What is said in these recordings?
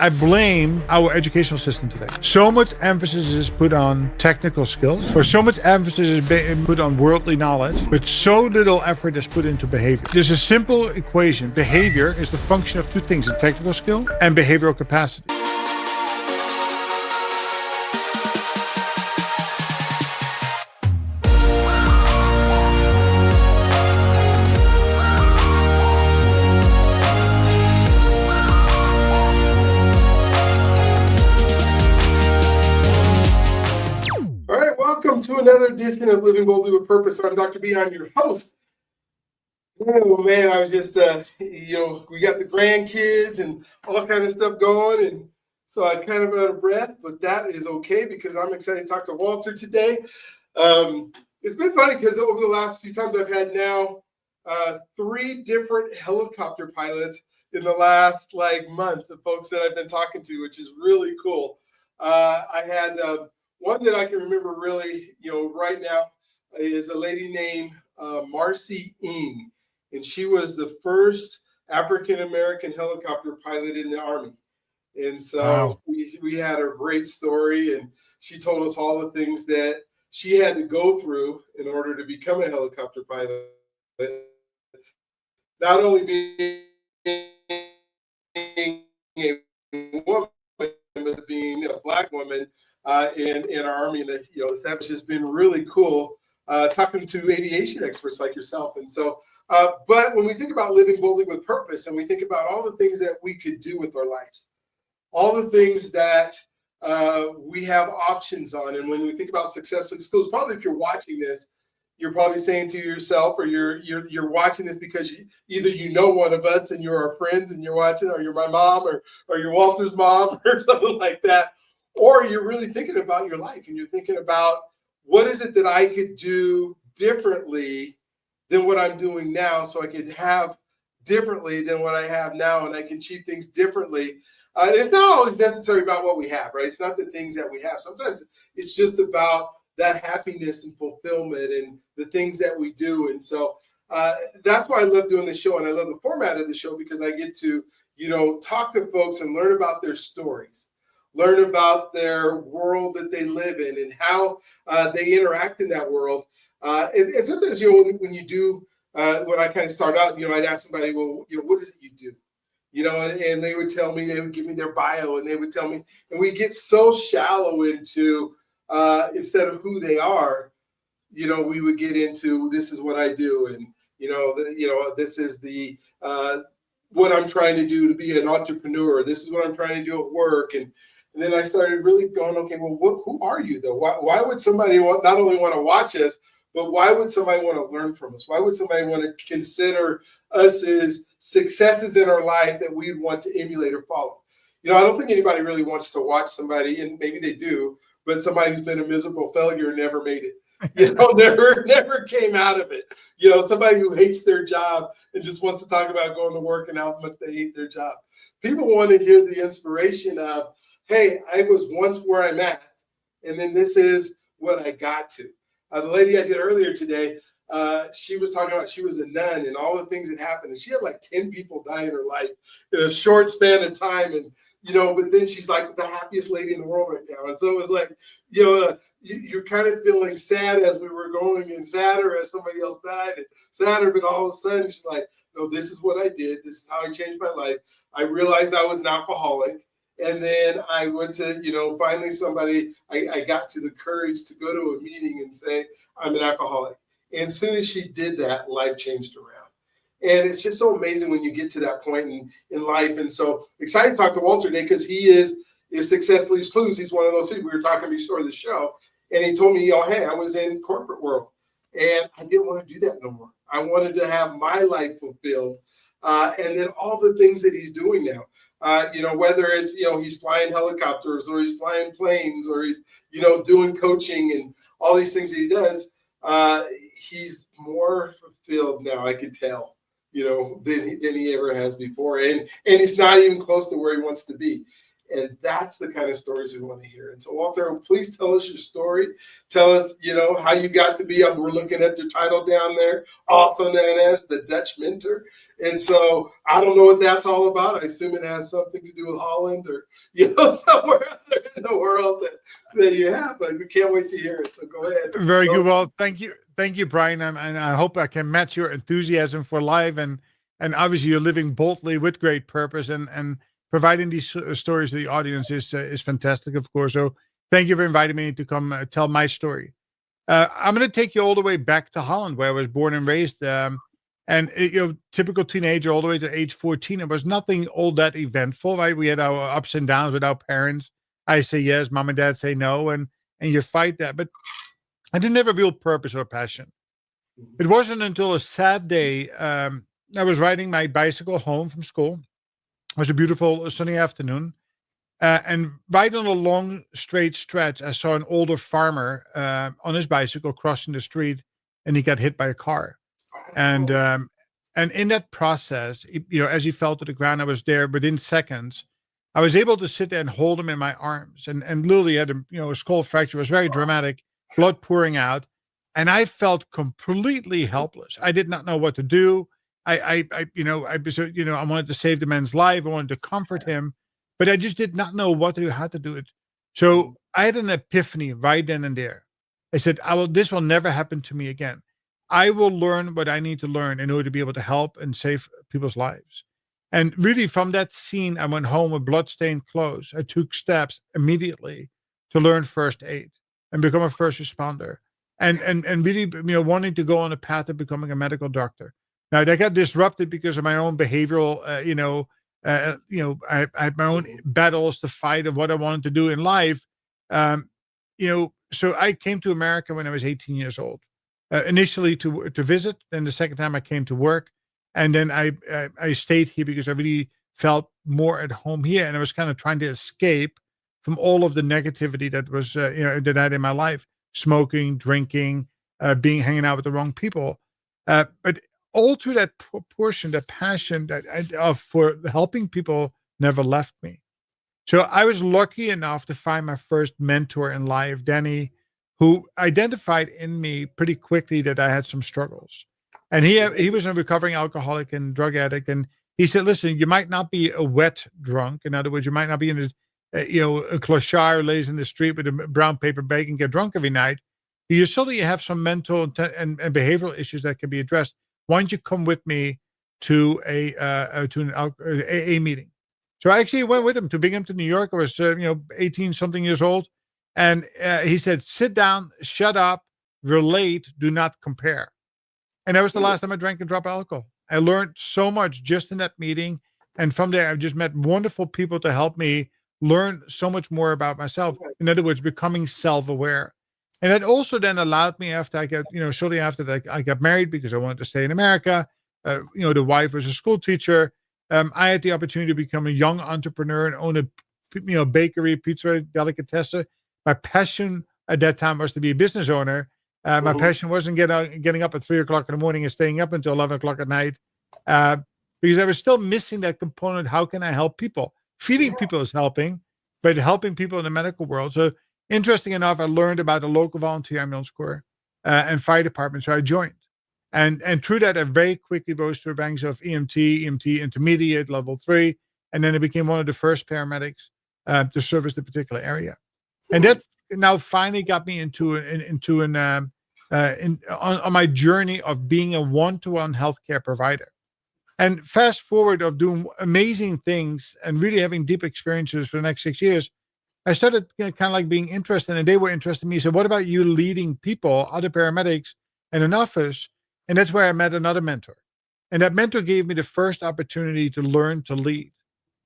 I blame our educational system today. So much emphasis is put on technical skills, or so much emphasis is put on worldly knowledge, but so little effort is put into behavior. There's a simple equation. Behavior is the function of two things, a technical skill and behavioral capacity. Welcome to another edition of Living Boldly with Purpose. I'm Dr. B. I'm your host. Oh man, I was just, we got the grandkids and all kind of stuff going, and so I kind of out of breath, but that is okay because I'm excited to talk to Walter today. It's been funny because over the last few times I've had now 3 different helicopter pilots in the last month, the folks that I've been talking to, which is really cool. I had one that I can remember really, right now is a lady named Marcy Ng, and she was the first African-American helicopter pilot in the Army. And so Wow. we had a great story, and she told us all the things that she had to go through in order to become a helicopter pilot. Not only being a woman, but being a Black woman in our Army, and that's just been really cool talking to aviation experts like yourself. And so, but when we think about living boldly with purpose, and we think about all the things that we could do with our lives, all the things that we have options on, and when we think about success in schools, probably if you're watching this, you're probably saying to yourself, or you're watching this because either you know one of us and you're our friends and you're watching, or you're my mom, or you're Walter's mom, or something like that. Or you're really thinking about your life and you're thinking about what is it that I could do differently than what I'm doing now, so I could have differently than what I have now, and I can achieve things differently. It's not always necessary about what we have, right? It's not the things that we have. Sometimes it's just about that happiness and fulfillment and the things that we do. And so that's why I love doing the show, and I love the format of the show, because I get to, talk to folks and learn about their stories, learn about their world that they live in, and how they interact in that world. And sometimes, when you do, when I kind of start out, I'd ask somebody, well, what is it you do? And they would tell me, they would give me their bio, and they would tell me, and we get so shallow into, instead of who they are, we would get into, this is what I do. And, this is the, what I'm trying to do to be an entrepreneur. This is what I'm trying to do at work. And then I started really going, okay, well, who are you though? Why would somebody not only want to watch us, but why would somebody want to learn from us? Why would somebody want to consider us as successes in our life that we'd want to emulate or follow? I don't think anybody really wants to watch somebody, and maybe they do, but somebody who's been a miserable failure and never made it. Never came out of it. Somebody who hates their job and just wants to talk about going to work and how much they hate their job. People want to hear the inspiration of, hey, I was once where I'm at, and then this is what I got to. The lady I did earlier today, she was talking about, she was a nun and all the things that happened. And she had 10 people die in her life in a short span of time. And, but then she's the happiest lady in the world right now. And so it was you're kind of feeling sad as we were going, and sadder as somebody else died, and sadder, but all of a sudden she's like, no, this is what I did. This is how I changed my life. I realized I was an alcoholic. And then I went to, finally I got to the courage to go to a meeting and say, I'm an alcoholic. And as soon as she did that, life changed around. And it's just so amazing when you get to that point in life. And so excited to talk to Walter today, because he is successfully his clues. He's one of those people. We were talking before the show, and he told me, hey, I was in corporate world and I didn't want to do that no more. I wanted to have my life fulfilled. And then all the things that he's doing now. Whether it's, he's flying helicopters, or he's flying planes, or he's, doing coaching and all these things that he does, he's more fulfilled now, I could tell, than he ever has before. And he's not even close to where he wants to be. And that's the kind of stories we want to hear. And so, Walter, please tell us your story. Tell us, how you got to be. We're looking at your title down there, also known as the Dutch Mentor. And so I don't know what that's all about. I assume it has something to do with Holland or, somewhere other in the world that you have, but we can't wait to hear it. So go ahead. Very good. Well, thank you. Thank you, Brian. And I hope I can match your enthusiasm for life. And obviously you're living boldly with great purpose and providing these stories to the audience is fantastic, of course. So thank you for inviting me to come tell my story. I'm going to take you all the way back to Holland, where I was born and raised. Typical teenager all the way to age 14. It was nothing all that eventful, right? We had our ups and downs with our parents. I say yes, mom and dad say no, and you fight that. But I didn't have a real purpose or passion. It wasn't until a sad day. I was riding my bicycle home from school. It was a beautiful sunny afternoon. And right on a long straight stretch, I saw an older farmer on his bicycle crossing the street, and he got hit by a car. And in that process, as he fell to the ground, I was there within seconds. I was able to sit there and hold him in my arms, and literally had a skull fracture. It was very dramatic, blood pouring out, and I felt completely helpless. I did not know what to do. I wanted to save the man's life. I wanted to comfort him, but I just did not know what to do, how to do it. So I had an epiphany right then and there. I said, this will never happen to me again. I will learn what I need to learn in order to be able to help and save people's lives. And really from that scene, I went home with bloodstained clothes. I took steps immediately to learn first aid and become a first responder and really, wanting to go on a path of becoming a medical doctor. Now that got disrupted because of my own behavioral, I had my own battles to fight of what I wanted to do in life. So I came to America when I was 18 years old. Initially to visit, then the second time I came to work, and then I stayed here because I really felt more at home here, and I was kind of trying to escape from all of the negativity that was that I had in my life, smoking, drinking, hanging out with the wrong people, but all through that portion, the passion that for helping people never left me. So I was lucky enough to find my first mentor in life, Danny, who identified in me pretty quickly that I had some struggles. And he was a recovering alcoholic and drug addict. And he said, listen, you might not be a wet drunk. In other words, you might not be in a clochard who lays in the street with a brown paper bag and get drunk every night. You certainly have some mental and behavioral issues that can be addressed. Why don't you come with me to an AA meeting? So I actually went with him to Binghamton, New York. I was 18 something years old. And he said, sit down, shut up, relate, do not compare. And that was the last time I drank a drop of alcohol. I learned so much just in that meeting. And from there, I've just met wonderful people to help me learn so much more about myself. In other words, becoming self-aware. And that also then allowed me shortly after that, I got married because I wanted to stay in America. The wife was a school teacher. I had the opportunity to become a young entrepreneur and own a bakery, pizza, delicatessen. My passion at that time was to be a business owner. My passion wasn't getting up at 3:00 in the morning and staying up until 11:00 at night, because I was still missing that component. How can I help people? Feeding people is helping, but helping people in the medical world. So interesting enough, I learned about the local volunteer ambulance corps and fire department. So I joined. And through that, I very quickly rose through ranks of EMT intermediate, level 3. And then I became one of the first paramedics to service the particular area. And that now finally got me on my journey of being a one-to-one healthcare provider. And fast forward of doing amazing things and really having deep experiences for the next 6 years, I started kind of like being interested, and they were interested in me. So what about you leading people, other paramedics in an office? And that's where I met another mentor. And that mentor gave me the first opportunity to learn to lead.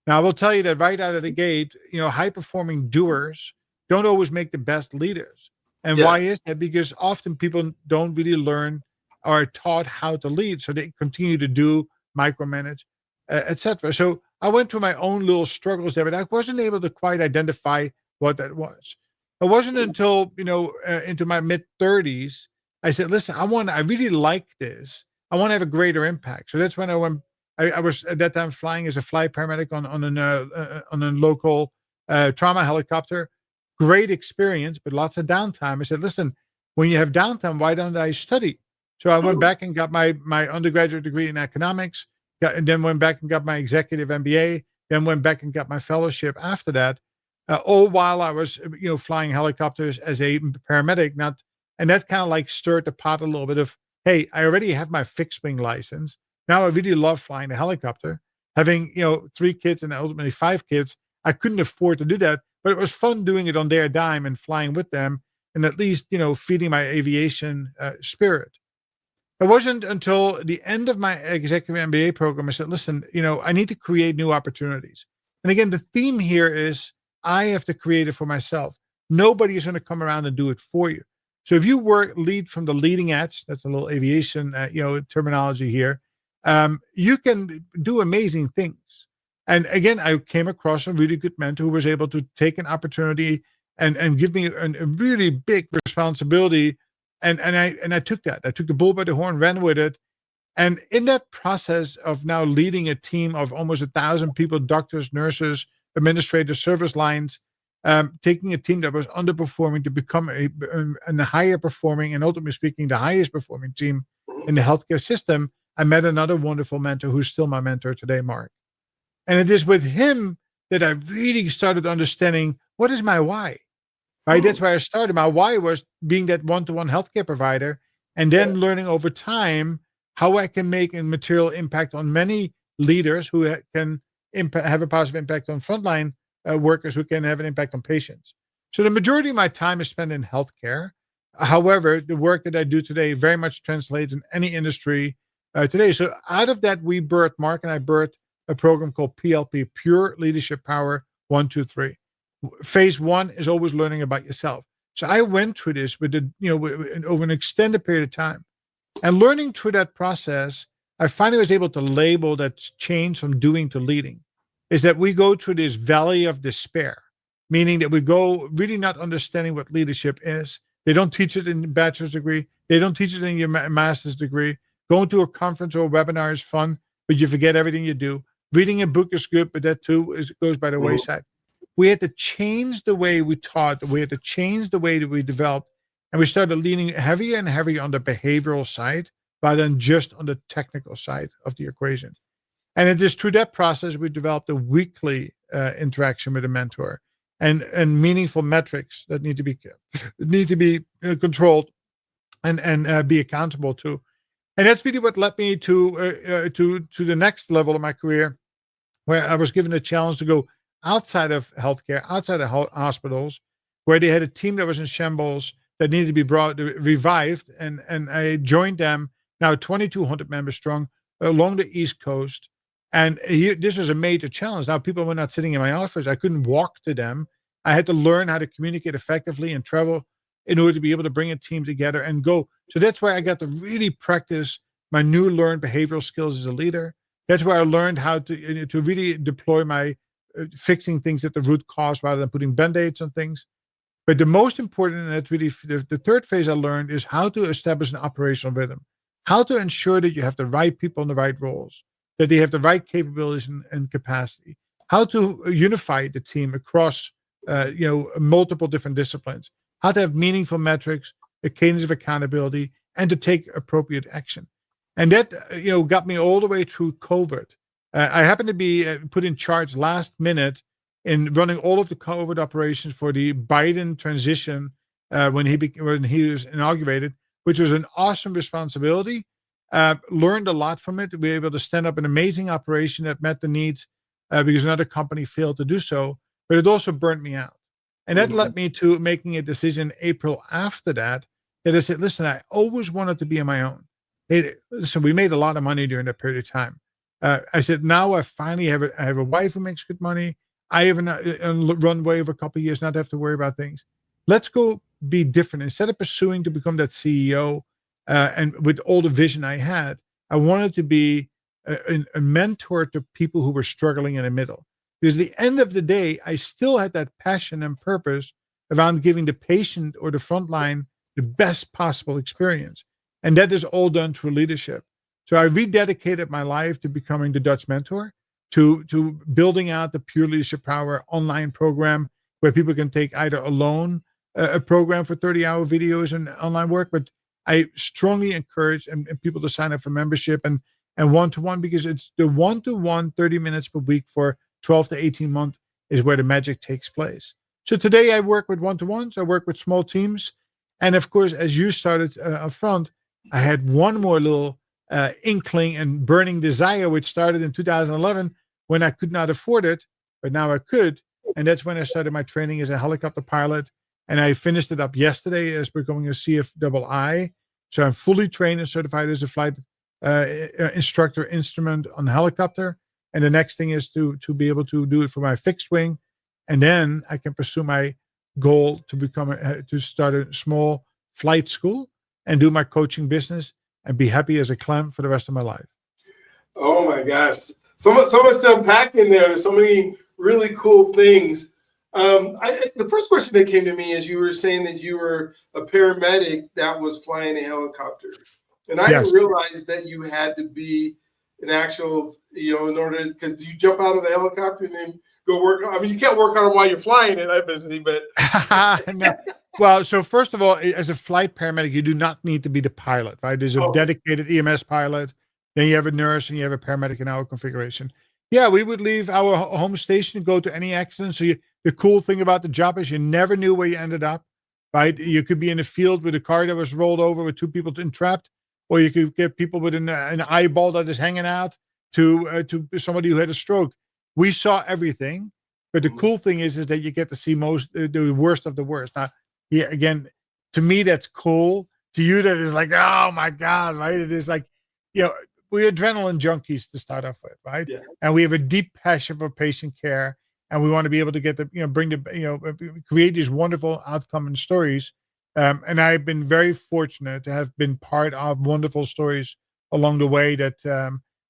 Now, I will tell you that right out of the gate, high-performing doers don't always make the best leaders. And why is that? Because often people don't really learn or are taught how to lead. So they continue to do, micromanage, etc. So I went through my own little struggles there, but I wasn't able to quite identify what that was. It wasn't until, into my mid-30s, I said, listen, I really like this. I want to have a greater impact. So that's when I was at that time flying as a flight paramedic on a local trauma helicopter, great experience, but lots of downtime. I said, listen, when you have downtime, why don't I study? So I went back and got my undergraduate degree in economics, and then went back and got my executive MBA, then went back and got my fellowship after that, all while I was, flying helicopters as a paramedic. Not, and that kind of like stirred the pot a little bit of, hey, I already have my fixed wing license. Now I really love flying a helicopter. Having, 3 kids and ultimately 5 kids, I couldn't afford to do that, but it was fun doing it on their dime and flying with them, and at least, feeding my aviation spirit. It wasn't until the end of my executive MBA program I said, listen, I need to create new opportunities. And again, the theme here is I have to create it for myself. Nobody is going to come around and do it for you. So if you lead from the leading edge, that's a little aviation, terminology here, you can do amazing things. And again, I came across a really good mentor who was able to take an opportunity and give me a really big responsibility. And I took that. I took the bull by the horn, ran with it. And in that process of now leading a team of almost 1,000 people, doctors, nurses, administrators, service lines, taking a team that was underperforming to become a higher performing, and ultimately speaking, the highest performing team in the healthcare system, I met another wonderful mentor who's still my mentor today, Mark. And it is with him that I really started understanding what is my why. Right? That's where I started. My why was being that one-to-one healthcare provider, and then learning over time how I can make a material impact on many leaders who can have a positive impact on frontline workers who can have an impact on patients. So the majority of my time is spent in healthcare. However, the work that I do today very much translates in any industry today. So out of that, Mark and I birthed a program called PLP, Pure Leadership Power 1, 2, 3. Phase 1 is always learning about yourself. So I went through this over an extended period of time, and learning through that process, I finally was able to label that change from doing to leading. Is that we go through this valley of despair, meaning that we go really not understanding what leadership is. They don't teach it in the bachelor's degree. They don't teach it in your master's degree. Going to a conference or a webinar is fun, but you forget everything you do. Reading a book is good, but that too goes by the wayside. We had to change the way we taught. We had to change the way that we developed. And we started leaning heavier and heavier on the behavioral side rather than just on the technical side of the equation. And it is through that process we developed a weekly interaction with a mentor and meaningful metrics that need to be controlled and be accountable to. And that's really what led me to the next level of my career, where I was given a challenge to go outside of healthcare, outside of hospitals, where they had a team that was in shambles that needed to be revived. And I joined them, now 2,200 members strong, along the East Coast. And this was a major challenge. Now, people were not sitting in my office. I couldn't walk to them. I had to learn how to communicate effectively and travel in order to be able to bring a team together and go. So that's where I got to really practice my new learned behavioral skills as a leader. That's where I learned how to really deploy my fixing things at the root cause rather than putting band-aids on things. But the most important, and that's really the third phase I learned, is how to establish an operational rhythm, how to ensure that you have the right people in the right roles, that they have the right capabilities and capacity, how to unify the team across multiple different disciplines, how to have meaningful metrics, a cadence of accountability, and to take appropriate action. And that got me all the way through COVID. I happened to be put in charge last minute in running all of the COVID operations for the Biden transition when he was inaugurated, which was an awesome responsibility. Learned a lot from it. We were able to stand up an amazing operation that met the needs because another company failed to do so, but it also burnt me out. And that led me to making a decision April after that I said, listen, I always wanted to be on my own. Listen, we made a lot of money during that period of time. I said, now I finally have a wife who makes good money. I have a runway of a couple of years, not have to worry about things. Let's go be different. Instead of pursuing to become that CEO, and with all the vision I had, I wanted to be a mentor to people who were struggling in the middle. Because at the end of the day, I still had that passion and purpose around giving the patient or the frontline the best possible experience. And that is all done through leadership. So I rededicated my life to becoming the Dutch mentor. to building out the Pure Leadership Power online program where people can take either alone a program for 30-hour videos and online work, but I strongly encourage and people to sign up for membership and one-to-one, because it's the one-to-one 30 minutes per week for 12 to 18 months is where the magic takes place. So today I work with one-to-ones, I work with small teams. And of course, as you started up front, I had one more little inkling and burning desire, which started in 2011 when I could not afford it, but now I could. And that's when I started my training as a helicopter pilot. And I finished it up yesterday as becoming a CFII. So I'm fully trained and certified as a flight instructor instrument on helicopter. And the next thing is to be able to do it for my fixed wing. And then I can pursue my goal to become to start a small flight school and do my coaching business and be happy as a clam for the rest of my life. Oh my gosh. So much to unpack in there. There's so many really cool things. The first question that came to me is you were saying that you were a paramedic that was flying a helicopter. And I didn't realize that you had to be an actual, in order, because you jump out of the helicopter and then go work on, I mean, you can't work on it while you're flying it, obviously, but. No. Well, so first of all, as a flight paramedic, you do not need to be the pilot, right? There's a dedicated EMS pilot, then you have a nurse and you have a paramedic in our configuration. Yeah, we would leave our home station and go to any accident. So the cool thing about the job is you never knew where you ended up, right? You could be in a field with a car that was rolled over with two people entrapped, or you could get people with an eyeball that is hanging out to somebody who had a stroke. We saw everything, but the cool thing is that you get to see the worst of the worst. Now, yeah, again, to me, that's cool. To you, that is like, oh my God, right? It is like, we're adrenaline junkies to start off with, right? Yeah. And we have a deep passion for patient care, and we want to be able to get create these wonderful outcome and stories. And I've been very fortunate to have been part of wonderful stories along the way that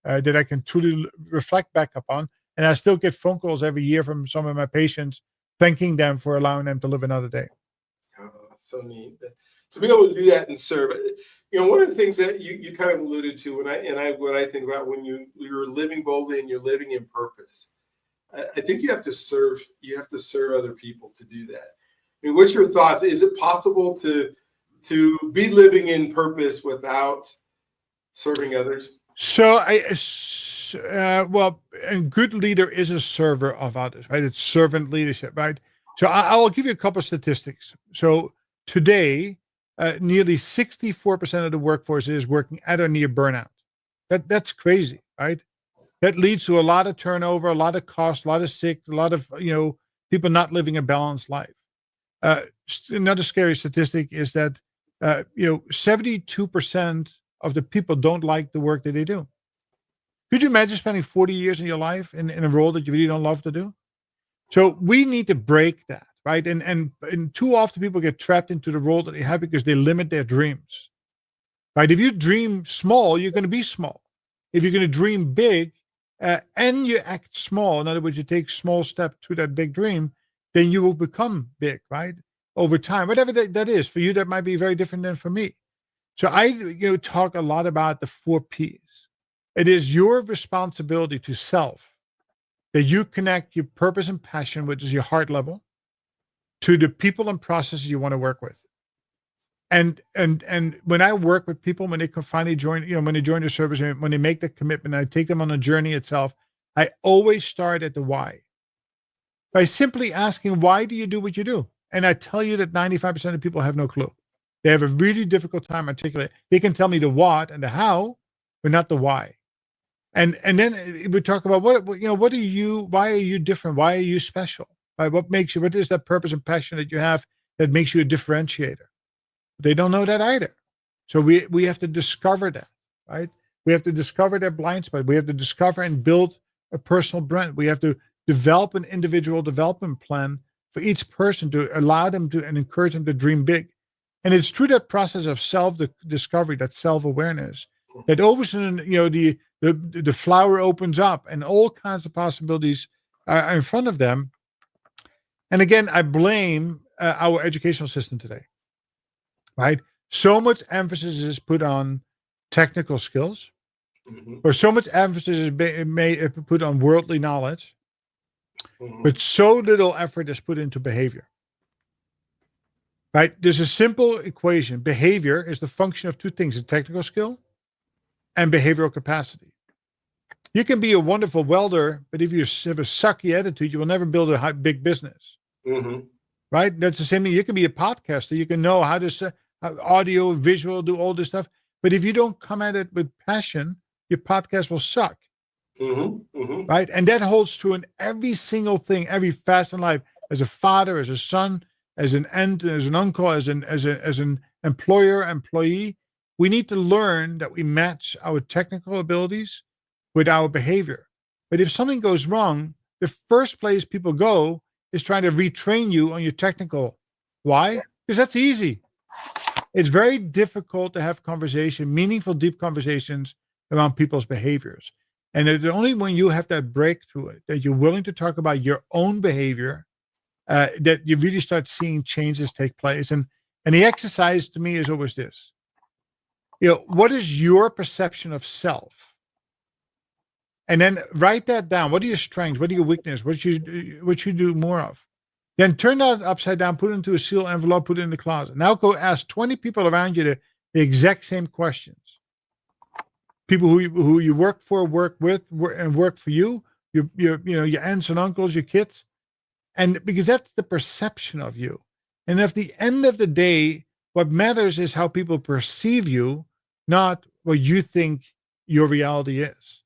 I can truly reflect back upon. And I still get phone calls every year from some of my patients thanking them for allowing them to live another day. Oh, that's so neat. To be able to do that and serve, one of the things that you kind of alluded to, what I think about when you're living boldly and you're living in purpose, I think you have to serve. You have to serve other people to do that. I mean, what's your thoughts? Is it possible to be living in purpose without serving others? So a good leader is a server of others, right? It's servant leadership, right? So I'll give you a couple of statistics. So today, nearly 64% of the workforce is working at or near burnout. That's crazy, right? That leads to a lot of turnover, a lot of cost, a lot of sick, a lot of people not living a balanced life. Another scary statistic is that 72% of the people don't like the work that they do. Could you imagine spending 40 years in your life in a role that you really don't love to do? So we need to break that, right? And too often people get trapped into the role that they have because they limit their dreams, right? If you dream small, you're going to be small. If you're going to dream big and you act small, in other words, you take small steps to that big dream, then you will become big, right? Over time, whatever that is. For you, that might be very different than for me. So I talk a lot about the 4 Ps. It is your responsibility to self, that you connect your purpose and passion, which is your heart level, to the people and processes you want to work with. And when I work with people, when they can finally join, when they join the service, and when they make the commitment, I take them on the journey itself. I always start at the why. By simply asking, why do you do what you do? And I tell you that 95% of people have no clue. They have a really difficult time articulating. They can tell me the what and the how, but not the why. And then we talk about what are you? Why are you different? Why are you special? Right? What is that purpose and passion that you have that makes you a differentiator? They don't know that either. So we have to discover that, right? We have to discover their blind spot. We have to discover and build a personal brand. We have to develop an individual development plan for each person to allow them to and encourage them to dream big. And it's through that process of self-discovery, that self-awareness, that all of a sudden, the flower opens up and all kinds of possibilities are in front of them. And again, I blame our educational system today, right? So much emphasis is put on technical skills, Mhm. where so much emphasis is put on worldly knowledge, Mhm. but so little effort is put into behavior. Right? There's a simple equation. Behavior is the function of two things: a technical skill and behavioral capacity. You can be a wonderful welder, but if you have a sucky attitude, you will never build a big business. Mhm. Right? That's the same thing. You can be a podcaster. You can know how to audio, visual, do all this stuff. But if you don't come at it with passion, your podcast will suck. Mhm. Mhm. Right? And that holds true in every single thing, every facet in life. As a father, as a son, as an aunt, as an uncle, as an employer, employee, we need to learn that we match our technical abilities with our behavior. But if something goes wrong, the first place people go is trying to retrain you on your technical. Why? Because that's easy. It's very difficult to have meaningful, deep conversations around people's behaviors. And it's only when you have that breakthrough, that you're willing to talk about your own behavior, that you really start seeing changes take place. And the exercise to me is always this: what is your perception of self? And then write that down. What are your strengths? What are your weaknesses? What you do more of? Then turn that upside down, put it into a seal envelope, put it in the closet. Now go ask 20 people around you the exact same questions. People who you work for, work with, and work for you, your aunts and uncles, your kids. And because that's the perception of you. And at the end of the day, what matters is how people perceive you, not what you think your reality is.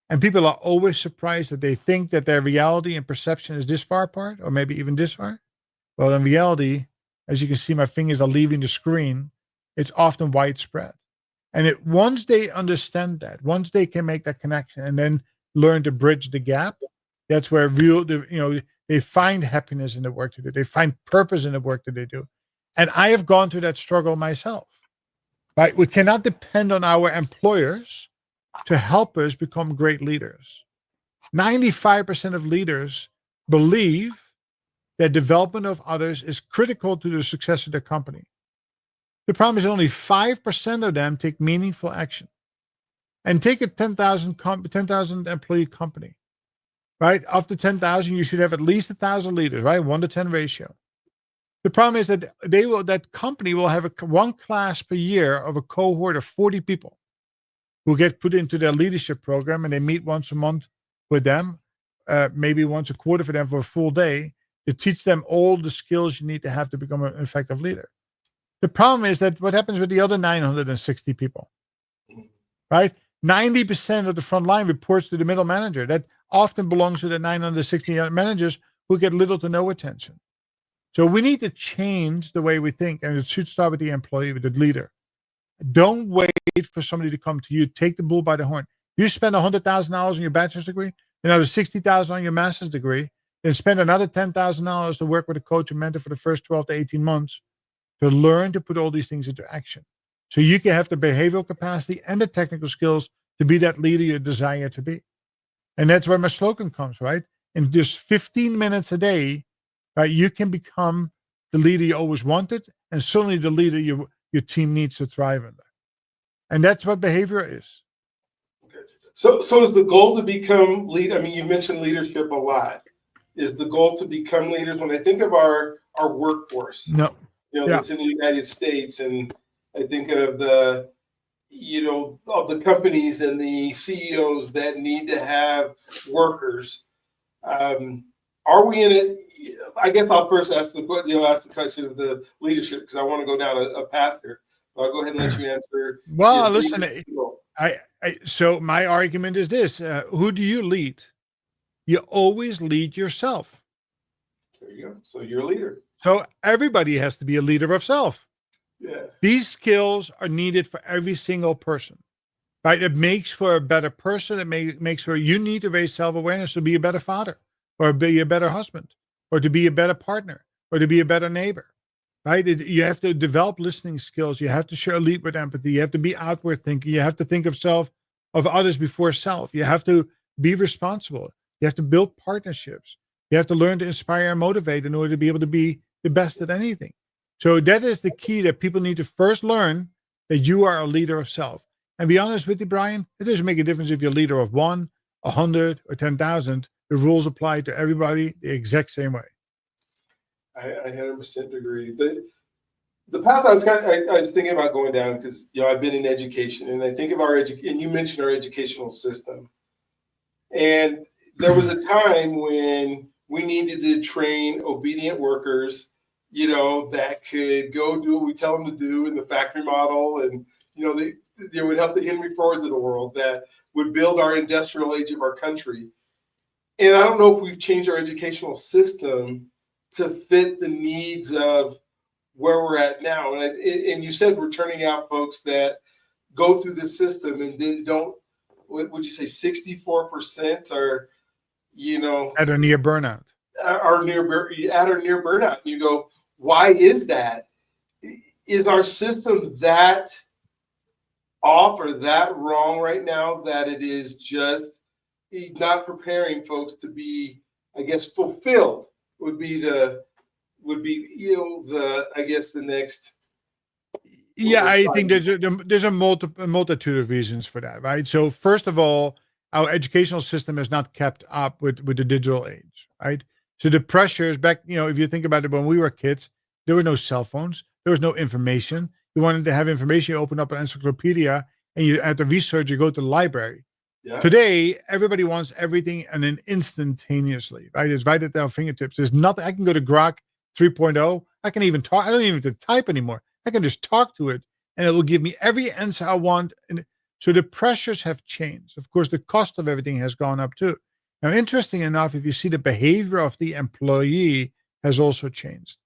And people are always surprised that they think that their reality and perception is this far apart, or maybe even this far. Well, in reality, as you can see, my fingers are leaving the screen. It's often widespread. And once they understand that, once they can make that connection and then learn to bridge the gap, that's where they find happiness in the work they do. They find purpose in the work that they do. And I have gone through that struggle myself. Right? We cannot depend on our employers to help us become great leaders. 95% of leaders believe that development of others is critical to the success of their company. The problem is only 5% of them take meaningful action. And take a 10,000 employee company, right? Of the 10,000, you should have at least 1,000 leaders, right? 1-to-10 ratio. The problem is that that company will have one class per year of a cohort of 40 people who get put into their leadership program, and they meet once a month with them, maybe once a quarter for them for a full day, to teach them all the skills you need to have to become an effective leader. The problem is that what happens with the other 960 people, right? 90% of the front line reports to the middle manager. That often belongs to the 960 managers who get little to no attention. So we need to change the way we think, and it should start with the employee, with the leader. Don't wait for somebody to come to you. Take the bull by the horn. You spend $100,000 on your bachelor's degree, another $60,000 on your master's degree, then spend another $10,000 to work with a coach and mentor for the first 12 to 18 months to learn to put all these things into action. So you can have the behavioral capacity and the technical skills to be that leader you desire to be. And that's where my slogan comes, right? In just 15 minutes a day, right, you can become the leader you always wanted, and certainly the leader your team needs to thrive under. And that's what behavior is. So is the goal to become lead? I mean, you mentioned leadership a lot. Is the goal to become leaders? When I think of our workforce, No. that's in the United States, and I think of the of the companies and the CEOs that need to have workers. Are we in it? I guess I'll first ask the question of the leadership, because I want to go down a path here. I'll go ahead and let you answer. Well, listen, so my argument is this: who do you lead? You always lead yourself. There you go. So you're a leader. So everybody has to be a leader of self. Yeah. These skills are needed for every single person, right? It makes for a better person. It makes for, you need to raise self-awareness to be a better father, or be a better husband, or to be a better partner, or to be a better neighbor, right? You have to develop listening skills. You have to lead with empathy. You have to be outward thinking. You have to think of others before self. You have to be responsible. You have to build partnerships. You have to learn to inspire and motivate in order to be able to be the best at anything. So that is the key, that people need to first learn that you are a leader of self. And be honest with you, Brian, it doesn't make a difference if you're a leader of 1, 100, or 10,000. The rules apply to everybody the exact same way. I 100% agree. The path I was thinking about going down, because I've been in education, and I think of and you mentioned our educational system. And there was a time when we needed to train obedient workers, that could go do what we tell them to do in the factory model, and they would help the Henry Fords of the world that would build our industrial age of our country. And I don't know if we've changed our educational system to fit the needs of where we're at now. And you said we're turning out folks that go through the system and then don't. What would you say? 64% are, At or near burnout. Are near burnout. And you go, why is that? Is our system that off or that wrong right now that it is just not preparing folks to be, I guess, fulfilled? Would be the next. Yeah, I think there's a multitude of reasons for that, right? So first of all, our educational system has not kept up with the digital age, right? So the pressures back, if you think about it, when we were kids, there were no cell phones, there was no information. You wanted to have information, you open up an encyclopedia, and you at the research, you go to the library. Yeah. Today, everybody wants everything and then instantaneously, right? It's right at their fingertips. There's nothing. I can go to Grok 3.0. I can even talk. I don't even have to type anymore. I can just talk to it, and it will give me every answer I want. And so the pressures have changed. Of course, the cost of everything has gone up too. Now, interesting enough, if you see the behavior of the employee has also changed.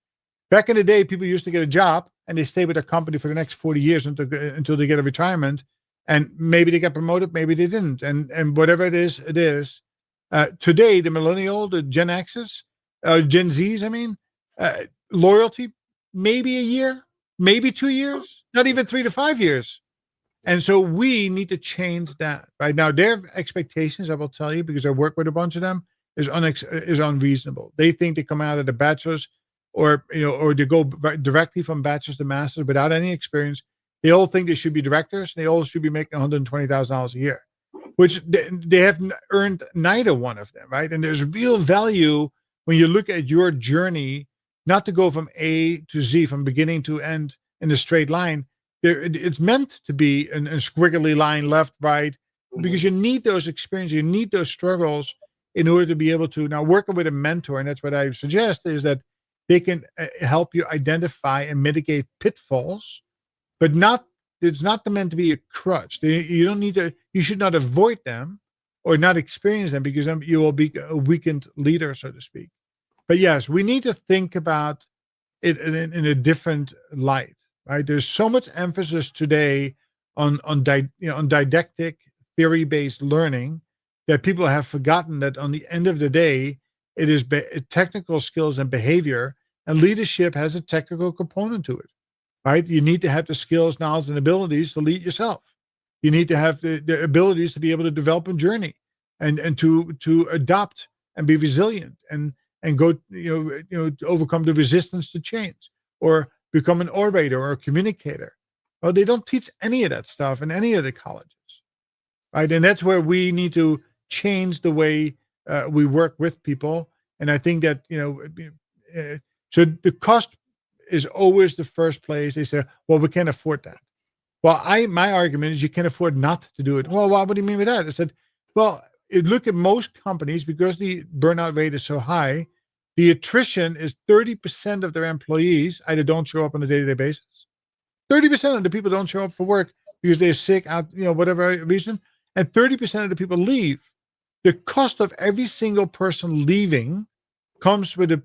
Back in the day, people used to get a job and they stay with a company for the next 40 years until they get a retirement. And maybe they get promoted, maybe they didn't. And whatever it is, it is. Today, the millennial, the Gen X's, Gen Zs, loyalty, maybe a year, maybe 2 years, not even 3 to 5 years. And so we need to change that. Right now, their expectations, I will tell you, because I work with a bunch of them, is unreasonable. They think they come out of the bachelor's or they go directly from bachelor's to master's without any experience. They all think they should be directors. And they all should be making $120,000 a year, which they have earned neither one of them, right? And there's real value when you look at your journey, not to go from A to Z, from beginning to end in a straight line. It's meant to be a squiggly line, left, right, because you need those experiences, you need those struggles in order to be able to. Now, working with a mentor, and that's what I suggest, is that they can help you identify and mitigate pitfalls, but it's not meant to be a crutch. You should not avoid them or not experience them, because then you will be a weakened leader, so to speak. But yes, we need to think about it in a different light, right? There's so much emphasis today on didactic, theory-based learning that people have forgotten that on the end of the day, it is technical skills and behavior, and leadership has a technical component to it, right? You need to have the skills, knowledge, and abilities to lead yourself. You need to have the abilities to be able to develop a journey and to adopt and be resilient and go, to overcome the resistance to change or become an orator or a communicator. Well, they don't teach any of that stuff in any of the colleges, right? And that's where we need to change the way we work with people. And I think that, so the cost is always the first place. They say, well, we can't afford that. Well, my argument is you can't afford not to do it. Well, what do you mean by that? I said, well, look at most companies, because the burnout rate is so high, the attrition is 30% of their employees either don't show up on a day-to-day basis. 30% of the people don't show up for work because they're sick, out, whatever reason, and 30% of the people leave. The cost of every single person leaving comes with it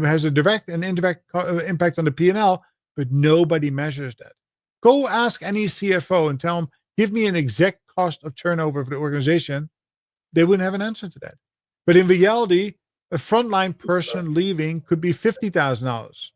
has a direct and indirect impact on the P&L, but nobody measures that. Go ask any CFO and tell them, give me an exact cost of turnover for the organization. They wouldn't have an answer to that. But in reality, a frontline person leaving could be $50,000,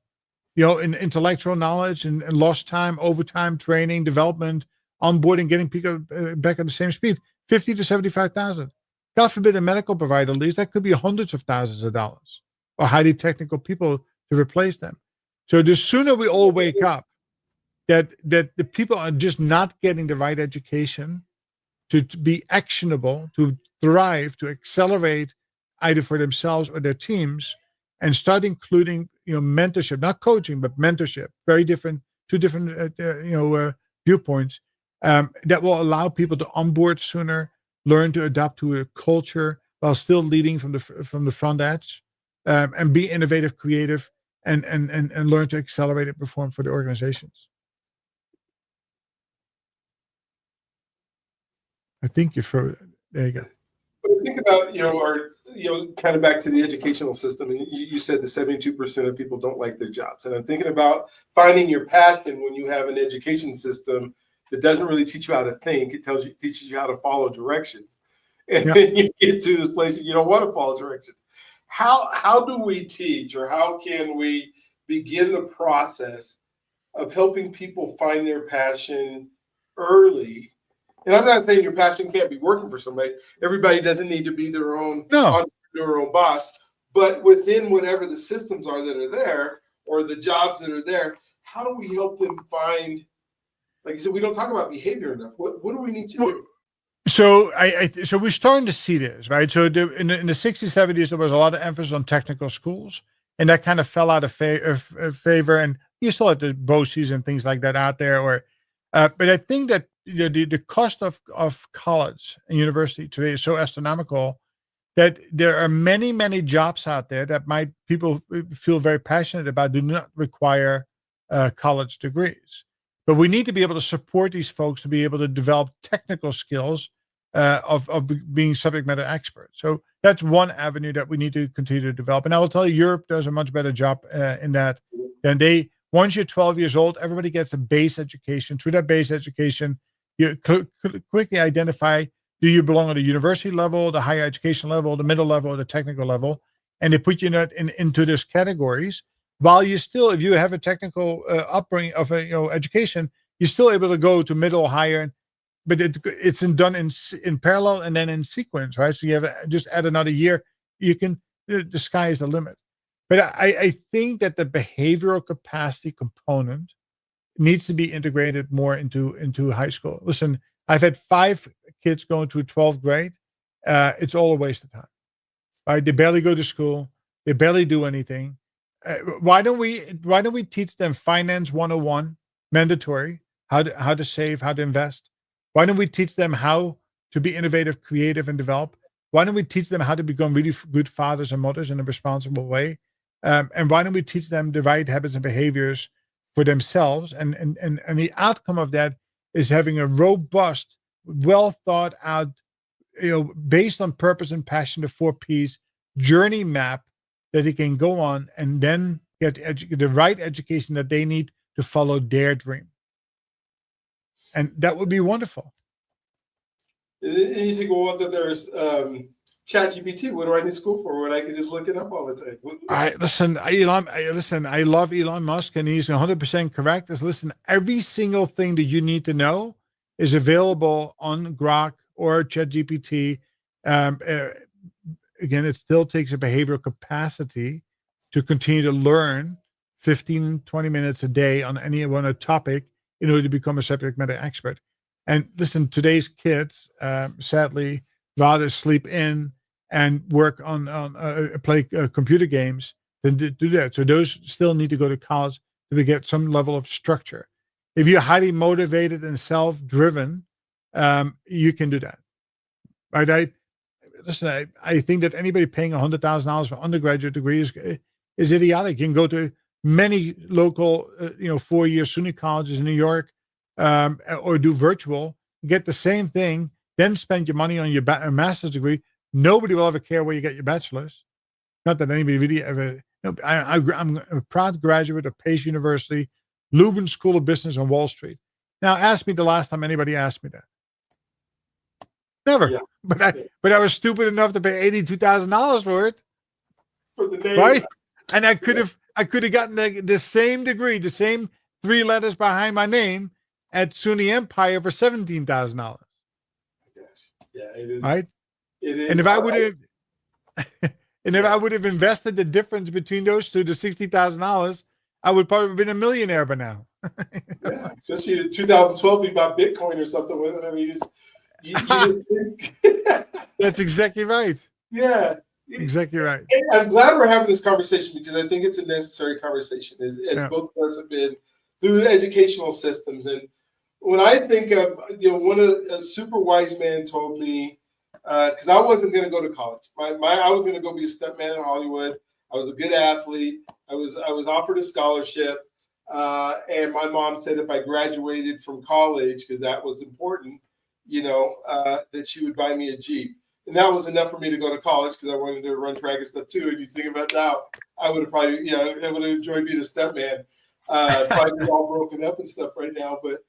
in intellectual knowledge and lost time, overtime, training, development, onboarding, getting people back at the same speed, 50 to 75,000. God forbid a medical provider leaves, that could be hundreds of thousands of dollars, or highly technical people to replace them. So the sooner we all wake up that the people are just not getting the right education to be actionable, to thrive, to accelerate either for themselves or their teams, and start including mentorship, not coaching, but mentorship. Very different, two different viewpoints that will allow people to onboard sooner, learn to adapt to a culture while still leading from the front edge, and be innovative, creative, and learn to accelerate and perform for the organizations. I think there you go. But think about, kind of back to the educational system, and you said that 72% of people don't like their jobs. And I'm thinking about finding your passion when you have an education system that doesn't really teach you how to think. It teaches you how to follow directions. And then you get to this place that you don't want to follow directions. How do we teach, or how can we begin the process of helping people find their passion early? And I'm not saying your passion can't be working for somebody. Everybody doesn't need to be their own entrepreneur, own boss. But within whatever the systems are that are there, or the jobs that are there, how do we help them find? Like you said, we don't talk about behavior enough. What do we need to do? So so we're starting to see this, right? So in the 60s, 70s, there was a lot of emphasis on technical schools, and that kind of fell out of favor. And you still have the BOCES and things like that out there. But I think that the cost of college and university today is so astronomical that there are many jobs out there that people feel very passionate about do not require college degrees. But we need to be able to support these folks to be able to develop technical skills of being subject matter experts. So that's one avenue that we need to continue to develop. And I will tell you, Europe does a much better job in that than once you're 12 years old, everybody gets a base education. Through that base education, you quickly identify, do you belong at the university level, the higher education level, the middle level, or the technical level? And they put you into these categories. While you still, if you have a technical upbringing of education, you're still able to go to middle, higher, but it's done in parallel and then in sequence, right? So you have just add another year. You can, the sky is the limit. But I think that the behavioral capacity component needs to be integrated more into high school. Listen, I've had 5 kids going to 12th grade. It's all a waste of time. Right? They barely go to school. They barely do anything. Why don't we teach them finance 101, mandatory, how to save, how to invest? Why don't we teach them how to be innovative, creative, and develop? Why don't we teach them how to become really good fathers and mothers in a responsible way? And why don't we teach them the right habits and behaviors for themselves? And the outcome of that is having a robust, well thought out, based on purpose and passion, the 4 Ps journey map that they can go on and then get the right education that they need to follow their dream. And that would be wonderful. And you think, well, what, that there's ChatGPT. What do I need school for? When I can just look it up all the time. I love Elon Musk, and he's 100% correct. Listen, every single thing that you need to know is available on Grok or ChatGPT. Again, it still takes a behavioral capacity to continue to learn 15, 20 minutes a day on any one topic in order to become a subject matter expert. And listen, today's kids, sadly, rather sleep in and work on play computer games than do that. So those still need to go to college to get some level of structure. If you're highly motivated and self-driven, you can do that. Right? I think that anybody paying $100,000 for undergraduate degrees is idiotic. You can go to many local, 4-year SUNY colleges in New York, or do virtual, get the same thing, then spend your money on your master's degree. Nobody will ever care where you get your bachelor's. Not that anybody really ever. I'm a proud graduate of Pace University, Lubin School of Business on Wall Street. Now, ask me the last time anybody asked me that. Never. Yeah. But I was stupid enough to pay $82,000 for it. For the name, right? And I could have gotten the same degree, the same 3 letters behind my name at SUNY Empire for $17,000. Yeah, it is. Right? It is. And if I would have invested the difference between those two, the $60,000, I would probably have been a millionaire by now. Yeah, especially in 2012, we bought Bitcoin or something with it. I mean, you just That's exactly right. yeah. Exactly right. And I'm glad we're having this conversation because I think it's a necessary conversation, as Yeah. both of us have been through the educational systems. And when I think of, one of a super wise man told me, because I wasn't going to go to college. I was going to go be a stuntman in Hollywood. I was a good athlete. I was offered a scholarship, and my mom said if I graduated from college, because that was important, that she would buy me a Jeep. And that was enough for me to go to college because I wanted to run track and stuff too. And you think about now, I would have probably, I would have enjoyed being a stuntman. Probably be all broken up and stuff right now. But